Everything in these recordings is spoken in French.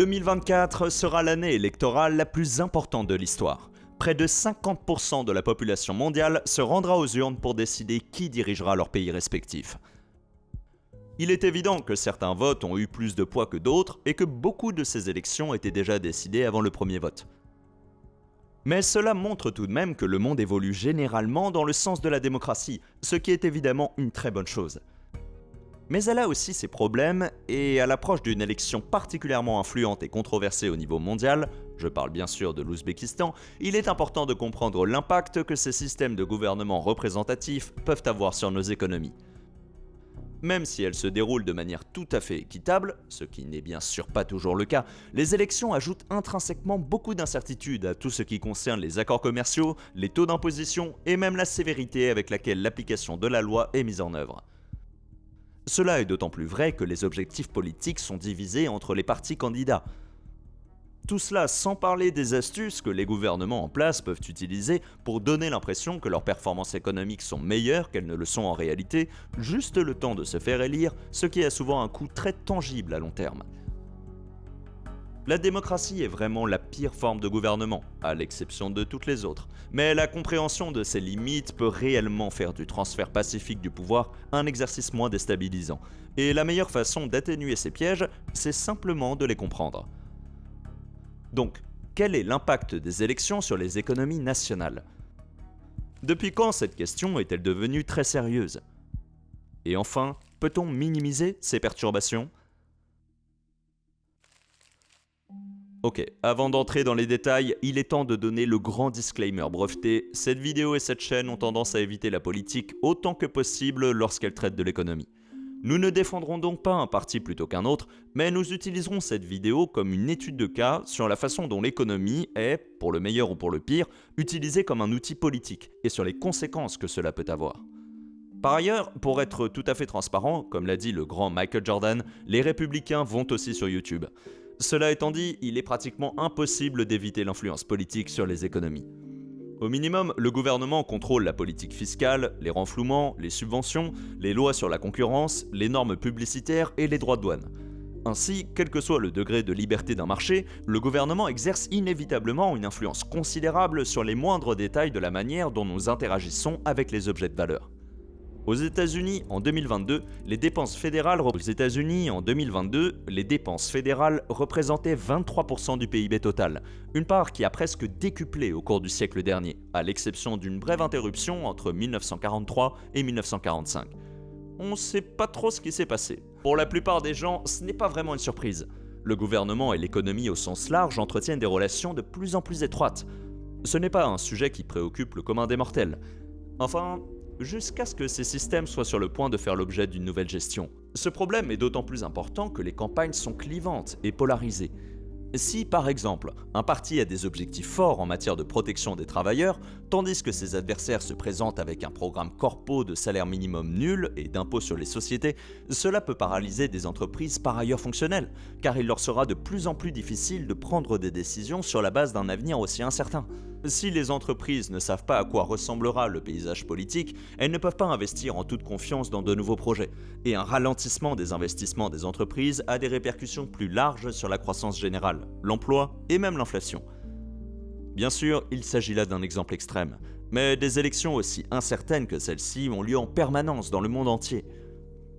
2024 sera l'année électorale la plus importante de l'histoire. Près de 50% de la population mondiale se rendra aux urnes pour décider qui dirigera leur pays respectif. Il est évident que certains votes ont eu plus de poids que d'autres et que beaucoup de ces élections étaient déjà décidées avant le premier vote. Mais cela montre tout de même que le monde évolue généralement dans le sens de la démocratie, ce qui est évidemment une très bonne chose. Mais elle a aussi ses problèmes, et à l'approche d'une élection particulièrement influente et controversée au niveau mondial, je parle bien sûr de l'Ouzbékistan, il est important de comprendre l'impact que ces systèmes de gouvernement représentatifs peuvent avoir sur nos économies. Même si elles se déroulent de manière tout à fait équitable, ce qui n'est bien sûr pas toujours le cas, les élections ajoutent intrinsèquement beaucoup d'incertitudes à tout ce qui concerne les accords commerciaux, les taux d'imposition et même la sévérité avec laquelle l'application de la loi est mise en œuvre. Cela est d'autant plus vrai que les objectifs politiques sont divisés entre les partis candidats. Tout cela sans parler des astuces que les gouvernements en place peuvent utiliser pour donner l'impression que leurs performances économiques sont meilleures qu'elles ne le sont en réalité, juste le temps de se faire élire, ce qui a souvent un coût très tangible à long terme. La démocratie est vraiment la pire forme de gouvernement, à l'exception de toutes les autres, mais la compréhension de ses limites peut réellement faire du transfert pacifique du pouvoir un exercice moins déstabilisant, et la meilleure façon d'atténuer ces pièges, c'est simplement de les comprendre. Donc, quel est l'impact des élections sur les économies nationales ? Depuis quand cette question est-elle devenue très sérieuse ? Et enfin, peut-on minimiser ces perturbations ? Ok, avant d'entrer dans les détails, il est temps de donner le grand disclaimer breveté. Cette vidéo et cette chaîne ont tendance à éviter la politique autant que possible lorsqu'elle traite de l'économie. Nous ne défendrons donc pas un parti plutôt qu'un autre, mais nous utiliserons cette vidéo comme une étude de cas sur la façon dont l'économie est, pour le meilleur ou pour le pire, utilisée comme un outil politique et sur les conséquences que cela peut avoir. Par ailleurs, pour être tout à fait transparent, comme l'a dit le grand Michael Jordan, les républicains vont aussi sur YouTube. Cela étant dit, il est pratiquement impossible d'éviter l'influence politique sur les économies. Au minimum, le gouvernement contrôle la politique fiscale, les renflouements, les subventions, les lois sur la concurrence, les normes publicitaires et les droits de douane. Ainsi, quel que soit le degré de liberté d'un marché, le gouvernement exerce inévitablement une influence considérable sur les moindres détails de la manière dont nous interagissons avec les objets de valeur. Aux États-Unis, en 2022, les dépenses fédérales représentaient 23% du PIB total, une part qui a presque décuplé au cours du siècle dernier, à l'exception d'une brève interruption entre 1943 et 1945. On ne sait pas trop ce qui s'est passé. Pour la plupart des gens, ce n'est pas vraiment une surprise. Le gouvernement et l'économie au sens large entretiennent des relations de plus en plus étroites. Ce n'est pas un sujet qui préoccupe le commun des mortels. Enfin, jusqu'à ce que ces systèmes soient sur le point de faire l'objet d'une nouvelle gestion. Ce problème est d'autant plus important que les campagnes sont clivantes et polarisées. Si, par exemple, un parti a des objectifs forts en matière de protection des travailleurs, tandis que ses adversaires se présentent avec un programme corpo de salaire minimum nul et d'impôt sur les sociétés, cela peut paralyser des entreprises par ailleurs fonctionnelles, car il leur sera de plus en plus difficile de prendre des décisions sur la base d'un avenir aussi incertain. Si les entreprises ne savent pas à quoi ressemblera le paysage politique, elles ne peuvent pas investir en toute confiance dans de nouveaux projets. Et un ralentissement des investissements des entreprises a des répercussions plus larges sur la croissance générale, l'emploi et même l'inflation. Bien sûr, il s'agit là d'un exemple extrême, mais des élections aussi incertaines que celles-ci ont lieu en permanence dans le monde entier.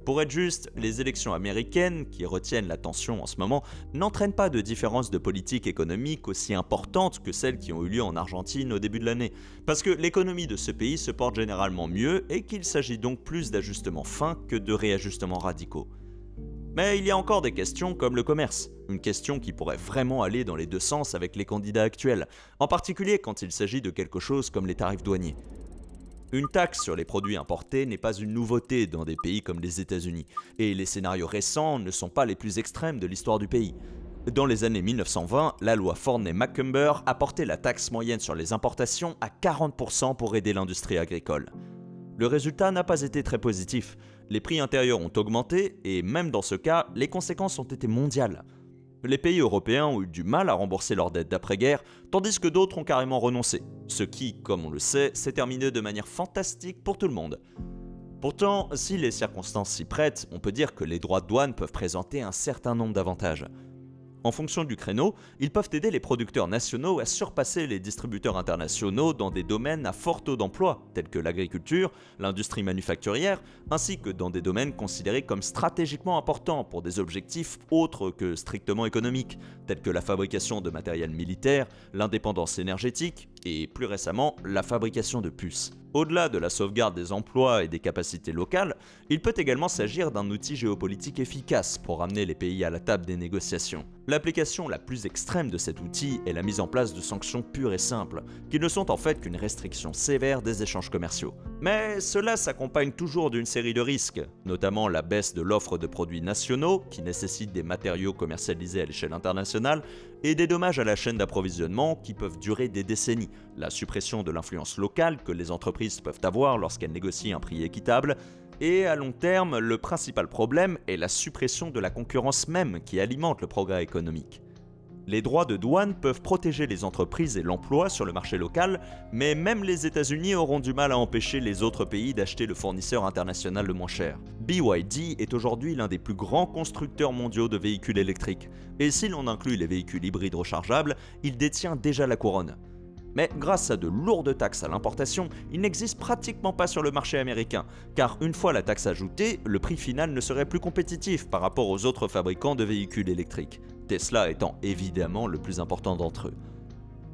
Pour être juste, les élections américaines, qui retiennent l'attention en ce moment, n'entraînent pas de différences de politique économique aussi importantes que celles qui ont eu lieu en Argentine au début de l'année, parce que l'économie de ce pays se porte généralement mieux et qu'il s'agit donc plus d'ajustements fins que de réajustements radicaux. Mais il y a encore des questions comme le commerce, une question qui pourrait vraiment aller dans les deux sens avec les candidats actuels, en particulier quand il s'agit de quelque chose comme les tarifs douaniers. Une taxe sur les produits importés n'est pas une nouveauté dans des pays comme les États-Unis, et les scénarios récents ne sont pas les plus extrêmes de l'histoire du pays. Dans les années 1920, la loi Forney-Macumber a porté la taxe moyenne sur les importations à 40% pour aider l'industrie agricole. Le résultat n'a pas été très positif. Les prix intérieurs ont augmenté, et même dans ce cas, les conséquences ont été mondiales. Les pays européens ont eu du mal à rembourser leurs dettes d'après-guerre, tandis que d'autres ont carrément renoncé, ce qui, comme on le sait, s'est terminé de manière fantastique pour tout le monde. Pourtant, si les circonstances s'y prêtent, on peut dire que les droits de douane peuvent présenter un certain nombre d'avantages. En fonction du créneau, ils peuvent aider les producteurs nationaux à surpasser les distributeurs internationaux dans des domaines à fort taux d'emploi, tels que l'agriculture, l'industrie manufacturière, ainsi que dans des domaines considérés comme stratégiquement importants pour des objectifs autres que strictement économiques, tels que la fabrication de matériel militaire, l'indépendance énergétique et, plus récemment, la fabrication de puces. Au-delà de la sauvegarde des emplois et des capacités locales, il peut également s'agir d'un outil géopolitique efficace pour ramener les pays à la table des négociations. L'application la plus extrême de cet outil est la mise en place de sanctions pures et simples, qui ne sont en fait qu'une restriction sévère des échanges commerciaux. Mais cela s'accompagne toujours d'une série de risques, notamment la baisse de l'offre de produits nationaux, qui nécessitent des matériaux commercialisés à l'échelle internationale, et des dommages à la chaîne d'approvisionnement qui peuvent durer des décennies, la suppression de l'influence locale que les entreprises peuvent avoir lorsqu'elles négocient un prix équitable, et à long terme, le principal problème est la suppression de la concurrence même qui alimente le progrès économique. Les droits de douane peuvent protéger les entreprises et l'emploi sur le marché local, mais même les États-Unis auront du mal à empêcher les autres pays d'acheter le fournisseur international le moins cher. BYD est aujourd'hui l'un des plus grands constructeurs mondiaux de véhicules électriques, et si l'on inclut les véhicules hybrides rechargeables, il détient déjà la couronne. Mais grâce à de lourdes taxes à l'importation, il n'existe pratiquement pas sur le marché américain, car une fois la taxe ajoutée, le prix final ne serait plus compétitif par rapport aux autres fabricants de véhicules électriques, Tesla étant évidemment le plus important d'entre eux.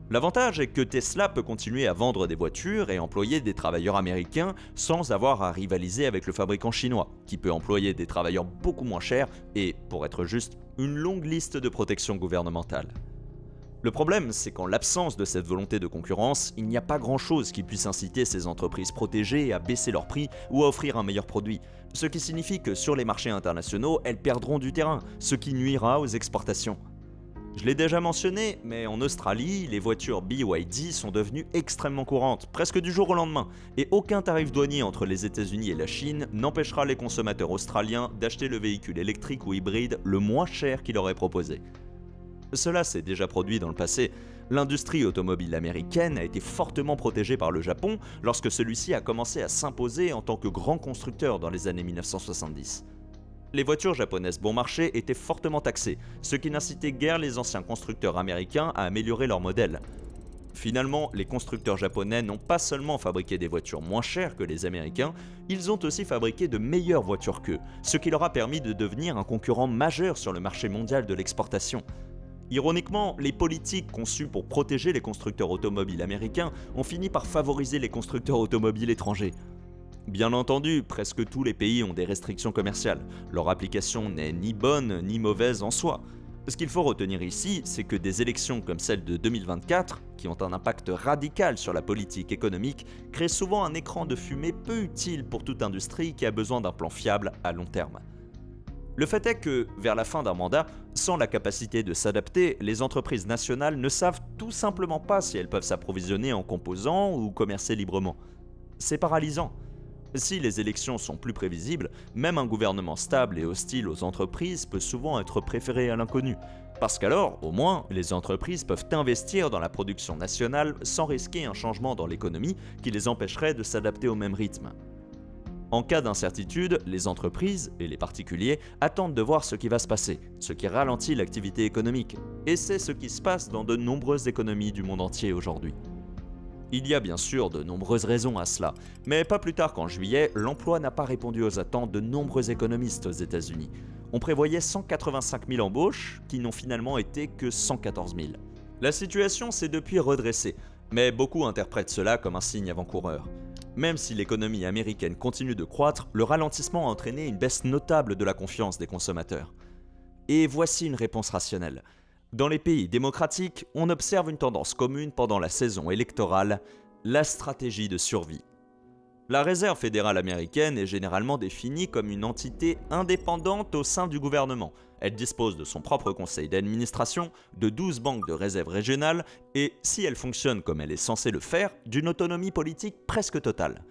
L'avantage est que Tesla peut continuer à vendre des voitures et employer des travailleurs américains sans avoir à rivaliser avec le fabricant chinois, qui peut employer des travailleurs beaucoup moins chers et, pour être juste, une longue liste de protections gouvernementales. Le problème, c'est qu'en l'absence de cette volonté de concurrence, il n'y a pas grand-chose qui puisse inciter ces entreprises protégées à baisser leurs prix ou à offrir un meilleur produit, ce qui signifie que sur les marchés internationaux, elles perdront du terrain, ce qui nuira aux exportations. Je l'ai déjà mentionné, mais en Australie, les voitures BYD sont devenues extrêmement courantes, presque du jour au lendemain, et aucun tarif douanier entre les États-Unis et la Chine n'empêchera les consommateurs australiens d'acheter le véhicule électrique ou hybride le moins cher qu'il aurait proposé. Cela s'est déjà produit dans le passé. L'industrie automobile américaine a été fortement protégée par le Japon lorsque celui-ci a commencé à s'imposer en tant que grand constructeur dans les années 1970. Les voitures japonaises bon marché étaient fortement taxées, ce qui n'incitait guère les anciens constructeurs américains à améliorer leurs modèles. Finalement, les constructeurs japonais n'ont pas seulement fabriqué des voitures moins chères que les Américains, ils ont aussi fabriqué de meilleures voitures qu'eux, ce qui leur a permis de devenir un concurrent majeur sur le marché mondial de l'exportation. Ironiquement, les politiques conçues pour protéger les constructeurs automobiles américains ont fini par favoriser les constructeurs automobiles étrangers. Bien entendu, presque tous les pays ont des restrictions commerciales. Leur application n'est ni bonne ni mauvaise en soi. Ce qu'il faut retenir ici, c'est que des élections comme celle de 2024, qui ont un impact radical sur la politique économique, créent souvent un écran de fumée peu utile pour toute industrie qui a besoin d'un plan fiable à long terme. Le fait est que, vers la fin d'un mandat, sans la capacité de s'adapter, les entreprises nationales ne savent tout simplement pas si elles peuvent s'approvisionner en composants ou commercer librement. C'est paralysant. Si les élections sont plus prévisibles, même un gouvernement stable et hostile aux entreprises peut souvent être préféré à l'inconnu. Parce qu'alors, au moins, les entreprises peuvent investir dans la production nationale sans risquer un changement dans l'économie qui les empêcherait de s'adapter au même rythme. En cas d'incertitude, les entreprises et les particuliers attendent de voir ce qui va se passer, ce qui ralentit l'activité économique. Et c'est ce qui se passe dans de nombreuses économies du monde entier aujourd'hui. Il y a bien sûr de nombreuses raisons à cela, mais pas plus tard qu'en juillet, l'emploi n'a pas répondu aux attentes de nombreux économistes aux États-Unis. On prévoyait 185 000 embauches, qui n'ont finalement été que 114 000. La situation s'est depuis redressée, mais beaucoup interprètent cela comme un signe avant-coureur. Même si l'économie américaine continue de croître, le ralentissement a entraîné une baisse notable de la confiance des consommateurs. Et voici une réponse rationnelle. Dans les pays démocratiques, on observe une tendance commune pendant la saison électorale, la stratégie de survie. La Réserve fédérale américaine est généralement définie comme une entité indépendante au sein du gouvernement. Elle dispose de son propre conseil d'administration, de 12 banques de réserve régionales et, si elle fonctionne comme elle est censée le faire, d'une autonomie politique presque totale.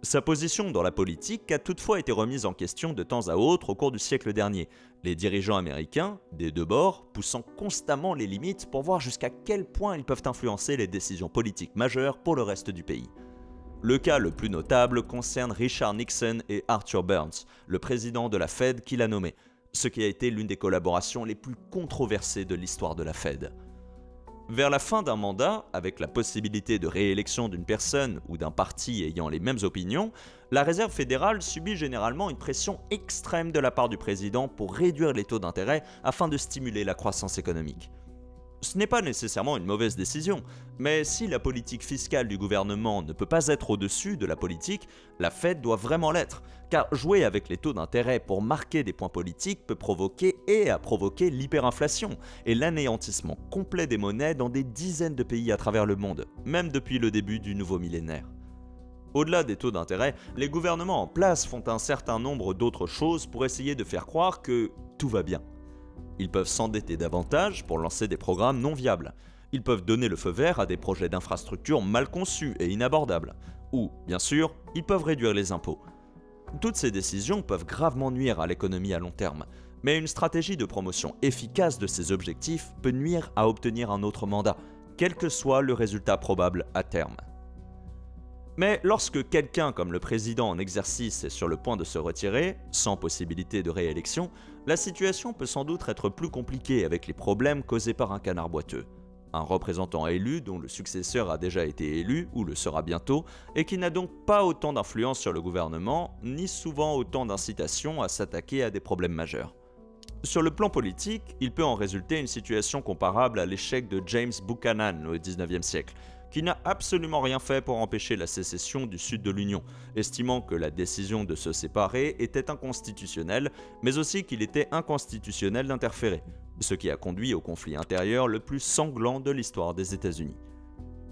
Sa position dans la politique a toutefois été remise en question de temps à autre au cours du siècle dernier, les dirigeants américains, des deux bords, poussant constamment les limites pour voir jusqu'à quel point ils peuvent influencer les décisions politiques majeures pour le reste du pays. Le cas le plus notable concerne Richard Nixon et Arthur Burns, le président de la Fed qui l'a nommé. ce qui a été l'une des collaborations les plus controversées de l'histoire de la Fed. Vers la fin d'un mandat, avec la possibilité de réélection d'une personne ou d'un parti ayant les mêmes opinions, la Réserve fédérale subit généralement une pression extrême de la part du président pour réduire les taux d'intérêt afin de stimuler la croissance économique. Ce n'est pas nécessairement une mauvaise décision, mais si la politique fiscale du gouvernement ne peut pas être au-dessus de la politique, la Fed doit vraiment l'être, car jouer avec les taux d'intérêt pour marquer des points politiques peut provoquer et a provoqué l'hyperinflation et l'anéantissement complet des monnaies dans des dizaines de pays à travers le monde, même depuis le début du nouveau millénaire. Au-delà des taux d'intérêt, les gouvernements en place font un certain nombre d'autres choses pour essayer de faire croire que tout va bien. Ils peuvent s'endetter davantage pour lancer des programmes non viables. Ils peuvent donner le feu vert à des projets d'infrastructures mal conçus et inabordables. Ou, bien sûr, ils peuvent réduire les impôts. Toutes ces décisions peuvent gravement nuire à l'économie à long terme, mais une stratégie de promotion efficace de ces objectifs peut nuire à obtenir un autre mandat, quel que soit le résultat probable à terme. Mais lorsque quelqu'un comme le président en exercice est sur le point de se retirer, sans possibilité de réélection, la situation peut sans doute être plus compliquée avec les problèmes causés par un canard boiteux. Un représentant élu dont le successeur a déjà été élu ou le sera bientôt et qui n'a donc pas autant d'influence sur le gouvernement, ni souvent autant d'incitation à s'attaquer à des problèmes majeurs. Sur le plan politique, il peut en résulter une situation comparable à l'échec de James Buchanan au XIXe siècle, qui n'a absolument rien fait pour empêcher la sécession du sud de l'Union, estimant que la décision de se séparer était inconstitutionnelle, mais aussi qu'il était inconstitutionnel d'interférer, ce qui a conduit au conflit intérieur le plus sanglant de l'histoire des États-Unis.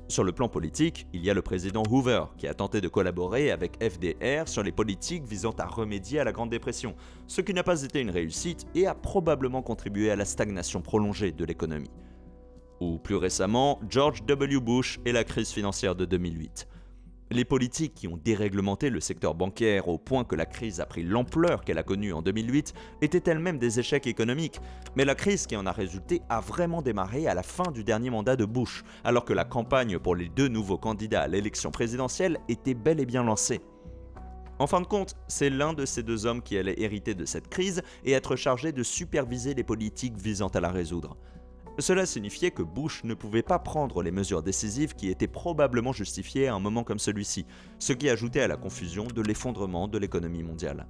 Sur le plan politique, il y a le président Hoover, qui a tenté de collaborer avec FDR sur les politiques visant à remédier à la Grande Dépression, ce qui n'a pas été une réussite et a probablement contribué à la stagnation prolongée de l'économie. Ou plus récemment, George W. Bush et la crise financière de 2008. Les politiques qui ont déréglementé le secteur bancaire au point que la crise a pris l'ampleur qu'elle a connue en 2008 étaient elles-mêmes des échecs économiques, mais la crise qui en a résulté a vraiment démarré à la fin du dernier mandat de Bush, alors que la campagne pour les deux nouveaux candidats à l'élection présidentielle était bel et bien lancée. En fin de compte, c'est l'un de ces deux hommes qui allait hériter de cette crise et être chargé de superviser les politiques visant à la résoudre. Cela signifiait que Bush ne pouvait pas prendre les mesures décisives qui étaient probablement justifiées à un moment comme celui-ci, ce qui ajoutait à la confusion de l'effondrement de l'économie mondiale.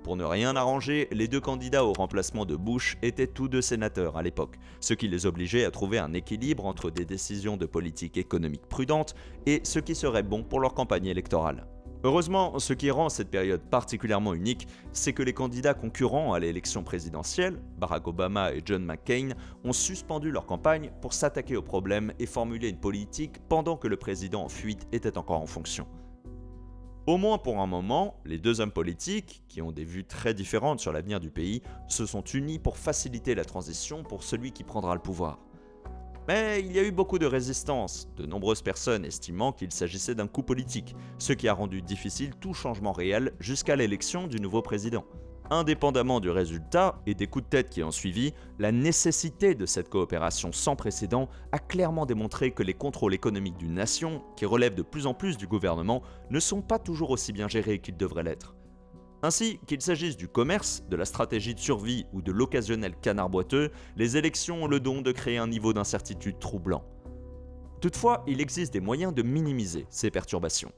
Pour ne rien arranger, les deux candidats au remplacement de Bush étaient tous deux sénateurs à l'époque, ce qui les obligeait à trouver un équilibre entre des décisions de politique économique prudentes et ce qui serait bon pour leur campagne électorale. Heureusement, ce qui rend cette période particulièrement unique, c'est que les candidats concurrents à l'élection présidentielle, Barack Obama et John McCain, ont suspendu leur campagne pour s'attaquer aux problèmes et formuler une politique pendant que le président en fuite était encore en fonction. Au moins pour un moment, les deux hommes politiques, qui ont des vues très différentes sur l'avenir du pays, se sont unis pour faciliter la transition pour celui qui prendra le pouvoir. Mais il y a eu beaucoup de résistance, de nombreuses personnes estimant qu'il s'agissait d'un coup politique, ce qui a rendu difficile tout changement réel jusqu'à l'élection du nouveau président. Indépendamment du résultat et des coups de tête qui ont suivi, la nécessité de cette coopération sans précédent a clairement démontré que les contrôles économiques d'une nation, qui relèvent de plus en plus du gouvernement, ne sont pas toujours aussi bien gérés qu'ils devraient l'être. Ainsi, qu'il s'agisse du commerce, de la stratégie de survie ou de l'occasionnel canard boiteux, les élections ont le don de créer un niveau d'incertitude troublant. Toutefois, il existe des moyens de minimiser ces perturbations.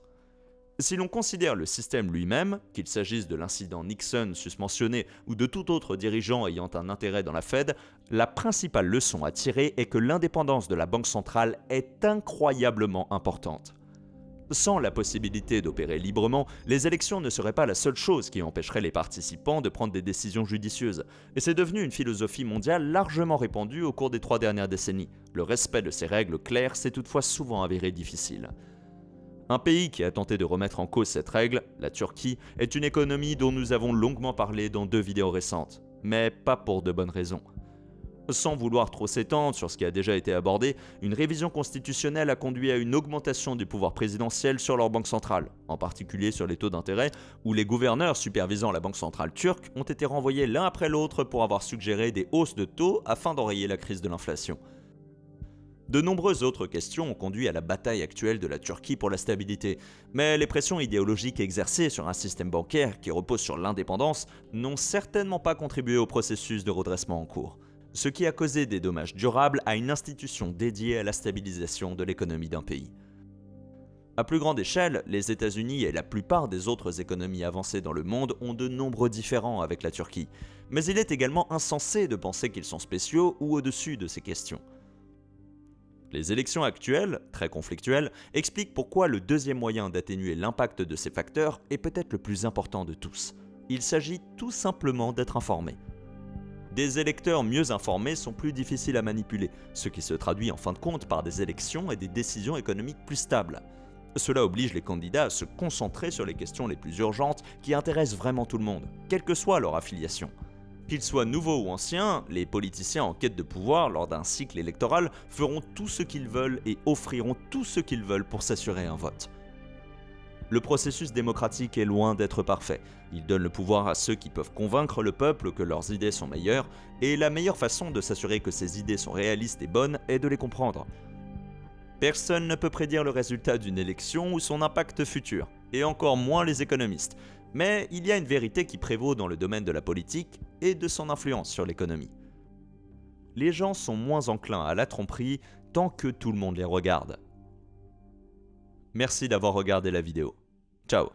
Si l'on considère le système lui-même, qu'il s'agisse de l'incident Nixon susmentionné ou de tout autre dirigeant ayant un intérêt dans la Fed, la principale leçon à tirer est que l'indépendance de la Banque centrale est incroyablement importante. Sans la possibilité d'opérer librement, les élections ne seraient pas la seule chose qui empêcherait les participants de prendre des décisions judicieuses. Et c'est devenu une philosophie mondiale largement répandue au cours des 3 dernières décennies. Le respect de ces règles claires s'est toutefois souvent avéré difficile. Un pays qui a tenté de remettre en cause cette règle, la Turquie, est une économie dont nous avons longuement parlé dans 2 vidéos récentes, mais pas pour de bonnes raisons. Sans vouloir trop s'étendre sur ce qui a déjà été abordé, une révision constitutionnelle a conduit à une augmentation du pouvoir présidentiel sur leur banque centrale, en particulier sur les taux d'intérêt, où les gouverneurs supervisant la banque centrale turque ont été renvoyés l'un après l'autre pour avoir suggéré des hausses de taux afin d'enrayer la crise de l'inflation. De nombreuses autres questions ont conduit à la bataille actuelle de la Turquie pour la stabilité, mais les pressions idéologiques exercées sur un système bancaire qui repose sur l'indépendance n'ont certainement pas contribué au processus de redressement en cours, ce qui a causé des dommages durables à une institution dédiée à la stabilisation de l'économie d'un pays. À plus grande échelle, les États-Unis et la plupart des autres économies avancées dans le monde ont de nombreux différends avec la Turquie, mais il est également insensé de penser qu'ils sont spéciaux ou au-dessus de ces questions. Les élections actuelles, très conflictuelles, expliquent pourquoi le deuxième moyen d'atténuer l'impact de ces facteurs est peut-être le plus important de tous. Il s'agit tout simplement d'être informé. Des électeurs mieux informés sont plus difficiles à manipuler, ce qui se traduit en fin de compte par des élections et des décisions économiques plus stables. Cela oblige les candidats à se concentrer sur les questions les plus urgentes qui intéressent vraiment tout le monde, quelle que soit leur affiliation. Qu'ils soient nouveaux ou anciens, les politiciens en quête de pouvoir lors d'un cycle électoral feront tout ce qu'ils veulent et offriront tout ce qu'ils veulent pour s'assurer un vote. Le processus démocratique est loin d'être parfait. Il donne le pouvoir à ceux qui peuvent convaincre le peuple que leurs idées sont meilleures, et la meilleure façon de s'assurer que ces idées sont réalistes et bonnes est de les comprendre. Personne ne peut prédire le résultat d'une élection ou son impact futur, et encore moins les économistes. Mais il y a une vérité qui prévaut dans le domaine de la politique et de son influence sur l'économie. Les gens sont moins enclins à la tromperie tant que tout le monde les regarde. Merci d'avoir regardé la vidéo. Ciao.